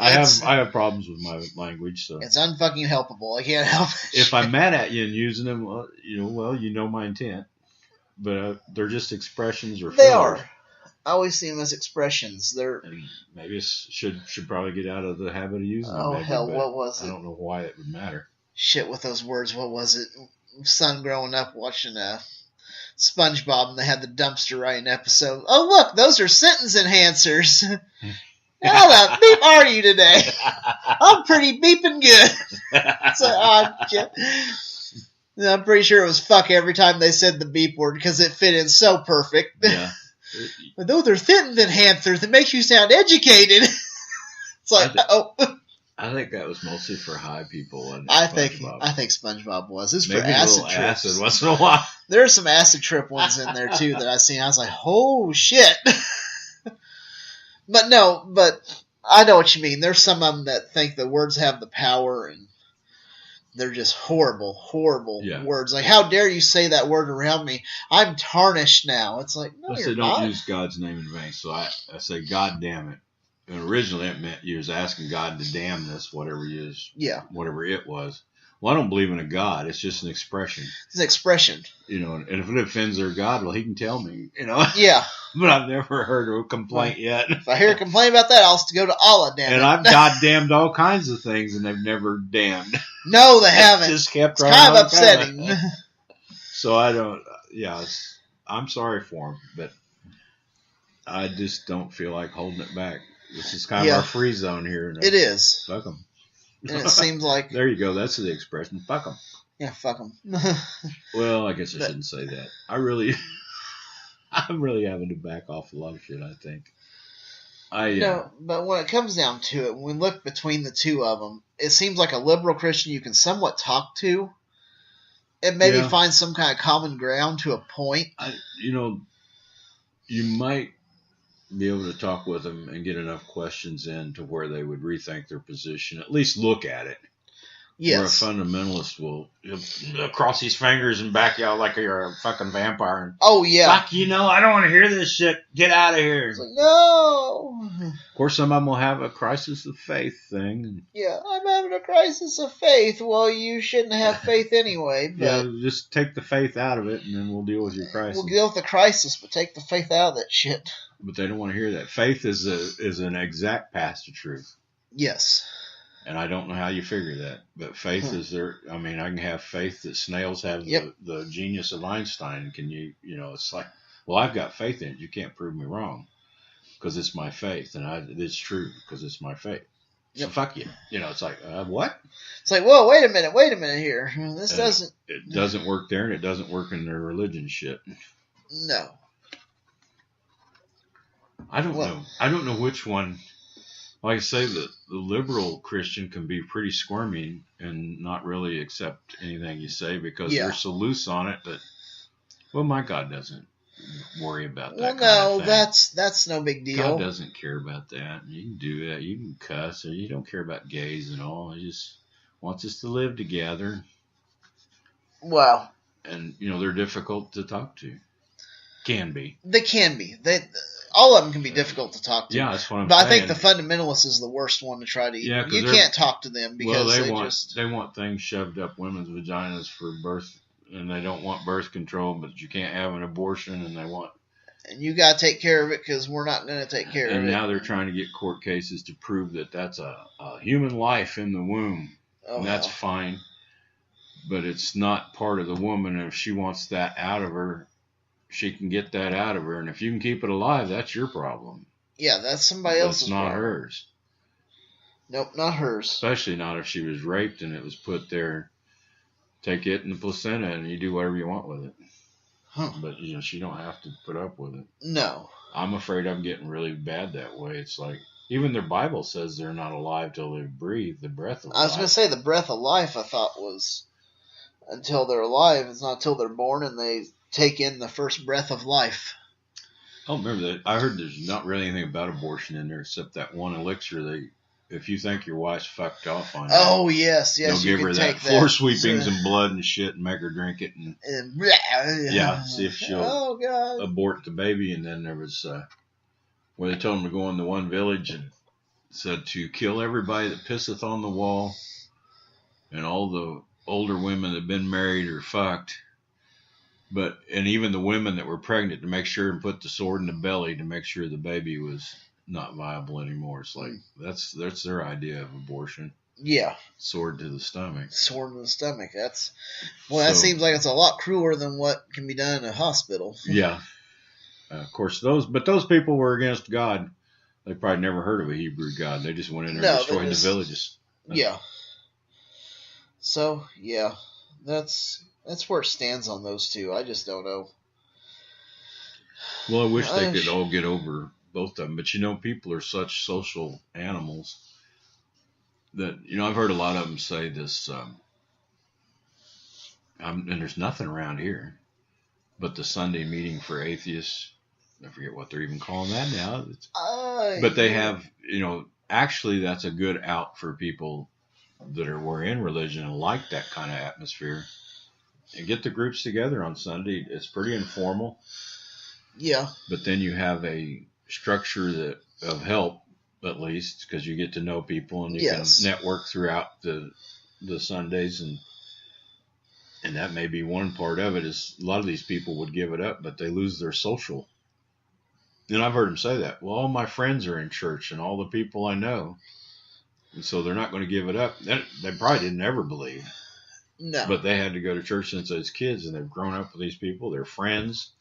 I have problems with my language, so it's unfucking helpable. I can't help it. if I'm mad at you and using them, well, you know my intent. But they're just expressions or They fillers. are. I always see them as expressions. They're And maybe it should probably get out of the habit of using them. oh maybe, hell, what was it? I don't know why it would matter. Shit with those words. What was it? Son growing up watching SpongeBob, and they had the dumpster writing episode. Oh look, those are sentence enhancers. How the beep are you today? I'm pretty beeping good. It's like, oh, shit. I'm pretty sure it was fuck every time they said the beep word because it fit in so perfect. Yeah. But those are sentence enhancers that makes you sound educated. It's like, I think that was mostly for high people. I think SpongeBob was. It's maybe for acid trips. Acid once in a while. There's some acid trip ones in there too that I seen. I was like, oh shit. But I know what you mean. There's some of them that think the words have the power, and they're just horrible words. Like, how dare you say that word around me? I'm tarnished now. It's like, no, you're not. Don't use God's name in vain. So I say, God damn it. And originally it meant you was asking God to damn this, whatever it was. Well, I don't believe in a God. It's just an expression. It's an expression. And if it offends their God, well, he can tell me, Yeah. But I've never heard a complaint yet. If I hear a complaint about that, I'll go to Allah, damn it. And I've goddamned all kinds of things, and they've never damned. No, they haven't. Just kept it's kind of upsetting. So I don't, I'm sorry for them, but I just don't feel like holding it back. This is kind of our free zone here. It is. Fuck them. And it seems like... There you go. That's the expression. Fuck them. Yeah, fuck them. Well, I guess I shouldn't say that. I'm really having to back off a lot of shit, I think. But when it comes down to it, when we look between the two of them, it seems like a liberal Christian you can somewhat talk to and maybe find some kind of common ground to a point. You might be able to talk with them and get enough questions in to where they would rethink their position, at least look at it. Yes. Where a fundamentalist will cross his fingers and back you out like you're a fucking vampire. And, oh, yeah. Fuck, I don't want to hear this shit. Get out of here. It's like, no. Of course, some of them will have a crisis of faith thing. Yeah, I'm having a crisis of faith. Well, you shouldn't have faith anyway. But just take the faith out of it, and then we'll deal with your crisis. We'll deal with the crisis, but take the faith out of that shit. But they don't want to hear that. Faith is an exact path to truth. Yes. And I don't know how you figure that, but faith is there. I mean, I can have faith that snails have the genius of Einstein. Can you, it's like, well, I've got faith in it. You can't prove me wrong because it's my faith, and it's true because it's my faith. So fuck you. It's like, what? It's like, whoa, wait a minute here. This doesn't. It doesn't work there, and it doesn't work in their religion shit. No. I don't know. I don't know which one. Like I say, the liberal Christian can be pretty squirmy and not really accept anything you say because they're so loose on it that, well, my God doesn't worry about that kind of thing. That's no big deal. God doesn't care about that. You can do that. You can cuss, or you don't care about gays and all. He just wants us to live together. Wow. And, they're difficult to talk to. Can be. They can be. All of them can be difficult to talk to. Yeah, that's what I'm saying. But I think the fundamentalist is the worst one to try to. Yeah, you can't talk to them because they want things shoved up women's vaginas for birth, and they don't want birth control, but you can't have an abortion, and they want. And you got to take care of it because we're not going to take care of it. And now they're trying to get court cases to prove that that's a human life in the womb, and that's fine, but it's not part of the woman. And if she wants that out of her, she can get that out of her, and if you can keep it alive, that's your problem. Yeah, that's somebody else's problem. It's not hers. Nope, not hers. Especially not if she was raped and it was put there. Take it in the placenta, and you do whatever you want with it. Huh. But she don't have to put up with it. No. I'm afraid I'm getting really bad that way. It's like even their Bible says they're not alive till they breathe the breath of life. I was going to say the breath of life. I thought was until they're alive. It's not until they're born and they take in the first breath of life. I don't remember that. I heard there's not really anything about abortion in there except that one elixir. If you think your wife's fucked off on you, yes, they'll give her that floor sweepings and blood and shit and make her drink it and see if she'll abort the baby. And then there was where they told them to go in the one village and said to kill everybody that pisseth on the wall, and all the older women that have been married or fucked, and even the women that were pregnant, to make sure and put the sword in the belly to make sure the baby was not viable anymore. It's like that's their idea of abortion. Yeah. Sword to the stomach. Sword to the stomach. That seems like it's a lot crueler than what can be done in a hospital. Yeah. Of course, those people were against God. They probably never heard of a Hebrew God. They just went in there and destroyed the villages. Yeah. So, yeah. That's where it stands on those two. I just don't know. Well, I wish they could all get over both of them. But, people are such social animals that, I've heard a lot of them say this, and there's nothing around here but the Sunday meeting for atheists. I forget what they're even calling that now. But they have, actually that's a good out for people that were in religion and like that kind of atmosphere. And get the groups together on Sunday. It's pretty informal. Yeah. But then you have a structure of help, at least, because you get to know people and you can network throughout the Sundays, and that may be one part of it. Is a lot of these people would give it up, but they lose their social. And I've heard them say that. Well, all my friends are in church and all the people I know, and so they're not going to give it up. They probably didn't ever believe. No. But they had to go to church since they was kids, and they've grown up with these people. They're friends.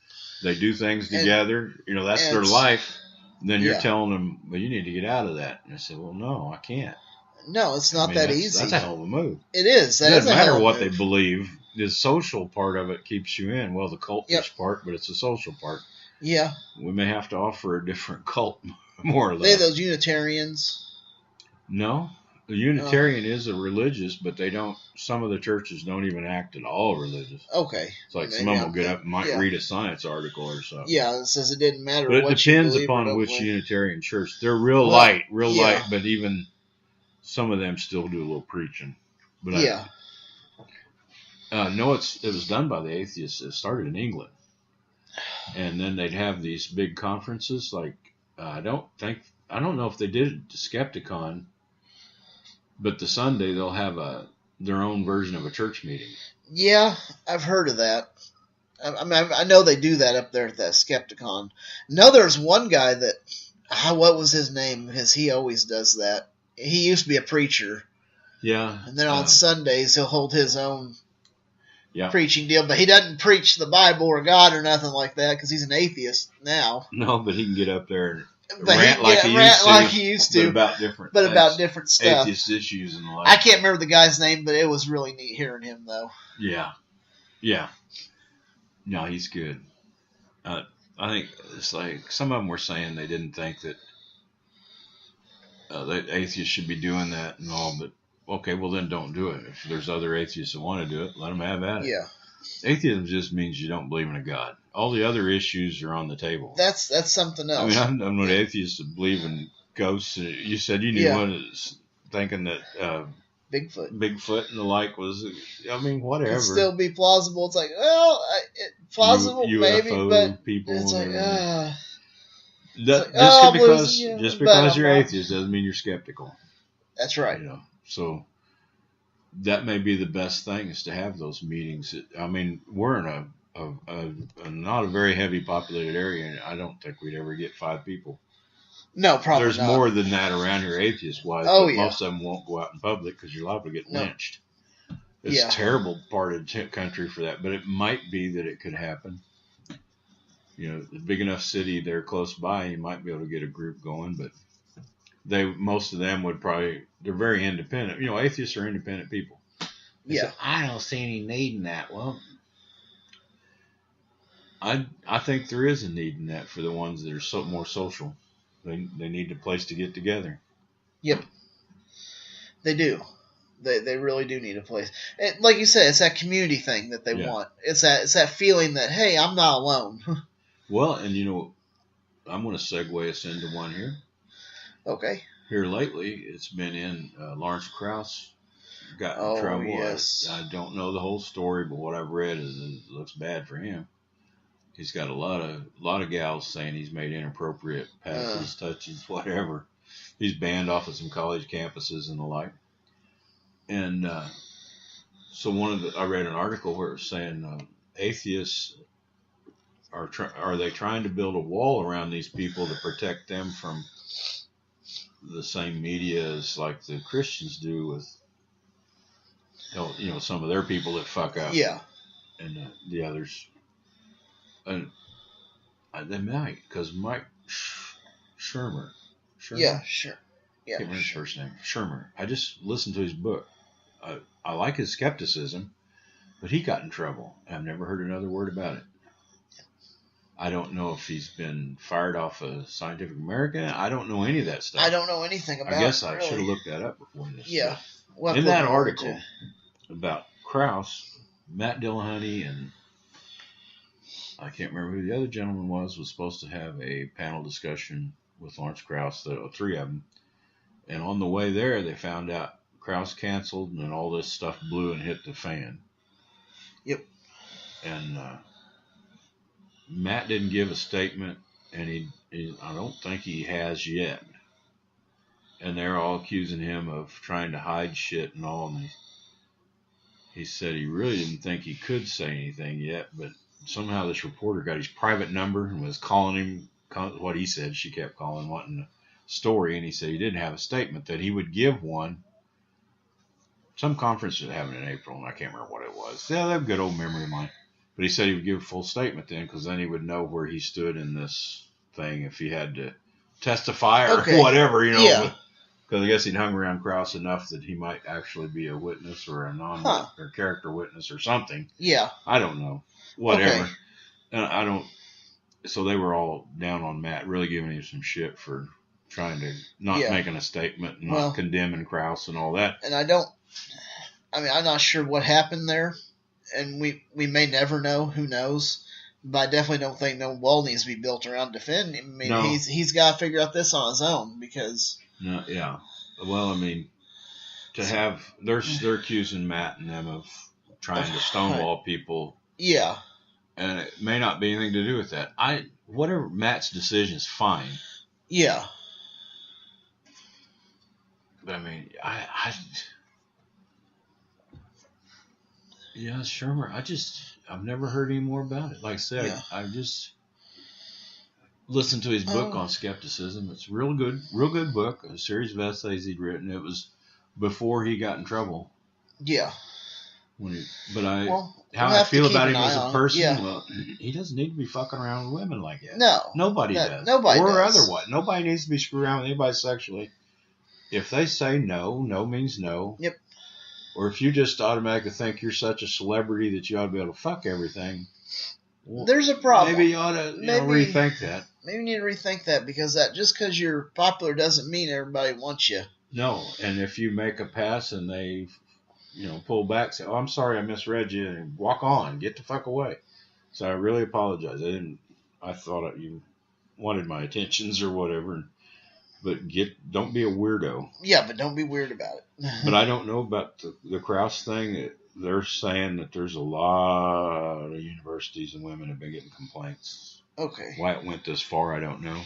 They do things together. That's their life. And then you're telling them, well, you need to get out of that. And I said, well, no, I can't. No, it's not that easy. That's a hell of a move. It is. It doesn't matter what they believe. The social part of it keeps you in. Well, the cultish part, but it's a social part. Yeah. We may have to offer a different cult, more or less. They're those Unitarians. No. The Unitarian is a religious, but they don't. Some of the churches don't even act at all religious. Okay. It's like some of them will get up and might read a science article or something. Yeah, it says it didn't matter. But it depends upon which Unitarian church. They're real light, but even some of them still do a little preaching. But no, it was done by the atheists. It started in England, and then they'd have these big conferences. Like I don't know if they did it to Skepticon. But the Sunday, they'll have their own version of a church meeting. Yeah, I've heard of that. I know they do that up there at that Skepticon. No, there's one guy that, what was his name? Because he always does that. He used to be a preacher. Yeah. And then on Sundays, he'll hold his own preaching deal. But he doesn't preach the Bible or God or nothing like that because he's an atheist now. No, but he can get up there and rant like he used to, but about different stuff, atheist issues and the like. I can't remember the guy's name, but it was really neat hearing him though. Yeah. No, he's good. I think it's like some of them were saying they didn't think that atheists should be doing that and all, but okay, well then don't do it. If there's other atheists that want to do it, let them have at it. Yeah. Atheism just means you don't believe in a God. All the other issues are on the table. That's something else. I mean, I'm an atheist that believe in ghosts. You said you knew one is thinking that Bigfoot and the like was. I mean, whatever. It'd still be plausible. It's like, well, plausible maybe, but people it's like, just because you're atheist doesn't mean you're skeptical. That's right. So. That may be the best thing is to have those meetings. I mean, we're in a not a very heavy populated area, and I don't think we'd ever get 5 people. No, probably There's not. more than that around here, atheist-wise. Oh, most of them won't go out in public because you're liable to get lynched. It's a terrible part of the country for that, but it might be that it could happen. A big enough city there close by, you might be able to get a group going, but most of them would probably, they're very independent. Atheists are independent people. So, I don't see any need in that. Well, I think there is a need in that for the ones that are more social. They need a place to get together. Yep. They do. They really do need a place. Like you said, it's that community thing that they want. It's that feeling that, hey, I'm not alone. Well, and I'm going to segue us into one here. Okay. Here lately, it's been in Lawrence Krauss got in trouble. Yes. I don't know the whole story, but what I've read is it looks bad for him. He's got a lot of gals saying he's made inappropriate passes, touches, whatever. he's banned off of some college campuses and the like. And so I read an article where it was saying atheists are they trying to build a wall around these people to protect them from the same media as like the Christians do with, some of their people that fuck up. Yeah. And the others. And they might, because Mike Shermer. Yeah, sure. Yeah. I can't remember his first name. Shermer. I just listened to his book. I like his skepticism, but he got in trouble. I've never heard another word about it. I don't know if he's been fired off of Scientific American. I don't know any of that stuff. I don't know anything about it. I guess I should have looked that up before this. Yeah. In that article about Krause, Matt Dillahunty, and I can't remember who the other gentleman was supposed to have a panel discussion with Lawrence Krause, the three of them. And on the way there, they found out Krause canceled, and then all this stuff blew and hit the fan. Yep. And Matt didn't give a statement, and I don't think he has yet. And they're all accusing him of trying to hide shit and all. And he said he really didn't think he could say anything yet, but somehow this reporter got his private number and was calling him what he said. She kept calling, wanting a story, and he said he didn't have a statement, that he would give one. Some conference that happened in April, and I can't remember what it was. Yeah, they have a good old memory of mine. But he said he would give a full statement then, because then he would know where he stood in this thing if he had to testify or whatever, Yeah. Because I guess he'd hung around Krause enough that he might actually be a witness or a or character witness or something. Yeah. I don't know. Whatever. Okay. And I don't. So they were all down on Matt, really giving him some shit for trying to not making a statement and not condemning Krause and all that. And I'm not sure what happened there, and we may never know. Who knows? But I definitely don't think no wall needs to be built around defending him. I mean, no. He's got to figure out this on his own because. No, yeah. Well, I mean, they're accusing Matt and them of trying to stonewall people. Yeah. And it may not be anything to do with that. Whatever Matt's decision is fine. Yeah. I mean, yeah, Shermer. I've never heard any more about it. Like I said, I just listened to his book on skepticism. It's real good book. A series of essays he'd written. It was before he got in trouble. Yeah. How I feel about him as a person, well, he doesn't need to be fucking around with women like that. No. Nobody does. Nobody or does. Otherwise. Nobody needs to be screwed around with anybody sexually. If they say no, no means no. Yep. Or if you just automatically think you're such a celebrity that you ought to be able to fuck everything. Well, there's a problem. Maybe you ought to rethink that. Maybe you need to rethink that because just because you're popular doesn't mean everybody wants you. No. And if you make a pass and they... pull back, say, "Oh, I'm sorry, I misread you," and walk on, get the fuck away. So I really apologize. I thought you wanted my attentions or whatever, but don't be a weirdo. Yeah, but don't be weird about it. But I don't know about the Krause thing. They're saying that there's a lot of universities and women have been getting complaints. Okay. Why it went this far, I don't know.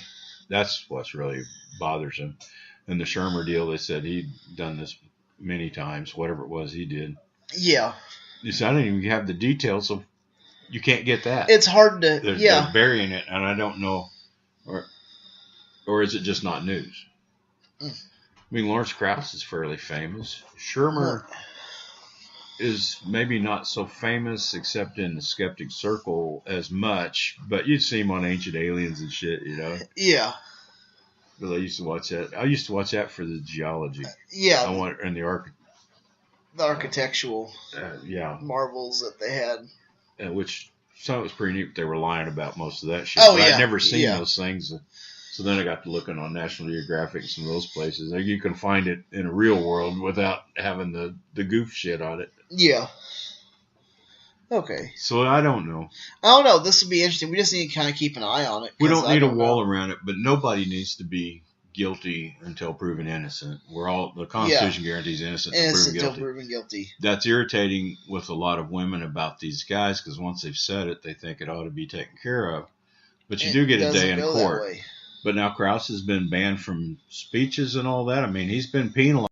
That's what's really bothersome. And the Shermer deal, they said he'd done this many times, whatever it was he did. Yeah. You said I didn't even have the details, so you can't get that. It's hard to, They're burying it, and I don't know, or is it just not news? I mean, Lawrence Krause is fairly famous. Shermer is maybe not so famous, except in the skeptic circle as much, but you'd see him on Ancient Aliens and shit, Yeah. But I used to watch that. I used to watch that for the geology. Yeah. And the architectural marvels that they had. Which some of it was pretty neat, but they were lying about most of that shit. Oh, but I'd never seen those things. So then I got to looking on National Geographic and some of those places. You can find it in a real world without having the goof shit on it. Yeah. Okay. So I don't know. I don't know. This would be interesting. We just need to kind of keep an eye on it. We don't need a wall around it, but nobody needs to be guilty until proven innocent. The Constitution guarantees innocent until proven guilty. That's irritating with a lot of women about these guys because once they've said it, they think it ought to be taken care of. But you do get a day in court. But now Krause has been banned from speeches and all that. I mean, he's been penalized.